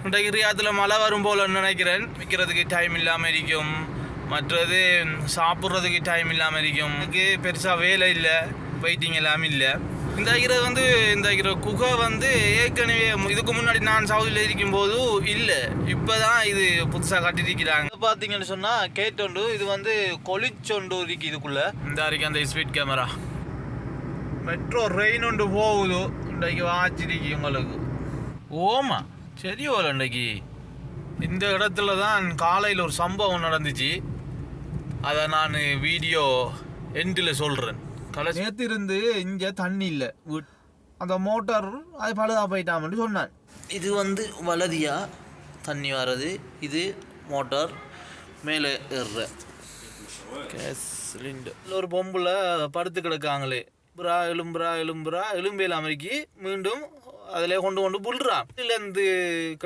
இன்றைக்கு ரியாத்தில் மழை வரும் போல் நினைக்கிறேன். விற்கிறதுக்கு டைம் இல்லாமல் இருக்கும், மற்றது சாப்பிட்றதுக்கு டைம் இல்லாமல் இருக்கும். எனக்கு பெருசாக வேலை இல்லை, வெயிட்டிங் எல்லாமே இல்லை. இந்த குகை ஏற்கனவே இதுக்கு முன்னாடி நான் சவுதியில் இருக்கும்போது இல்லை, இப்போ தான் இது புதுசாக கட்டிருக்கிறாங்க. பார்த்தீங்கன்னு சொன்னால் கேட்டொண்டு இது கொளிச்சொண்டு இருக்கு இதுக்குள்ளே. இந்த வரைக்கும் அந்த ஸ்பீட் கேமரா மெட்ரோ ரெயின் ஒன்று போகுது. இன்றைக்கு வாச்சிருக்கு உங்களுக்கு. ஓமா சரி ஓல இன்றைக்கு இந்த இடத்துல தான் காலையில் ஒரு சம்பவம் நடந்துச்சு. அதை நான் வீடியோ எண்டில் சொல்கிறேன். நேற்று இருந்து இங்கே தண்ணி இல்லை, அந்த மோட்டார் அது பழுதா போயிட்டாமன்னு சொன்னான். இது வலதியா தண்ணி வர்றது, இது மோட்டார் மேலே ஏறுற கேஸ் சிலிண்டர். ஒரு பொம்பில் படுத்து கிடக்காங்களே, எலும்புறா எலும்பேல் அமைக்கி மீண்டும் அதில் கொண்டு புல்றான். இதுலேருந்து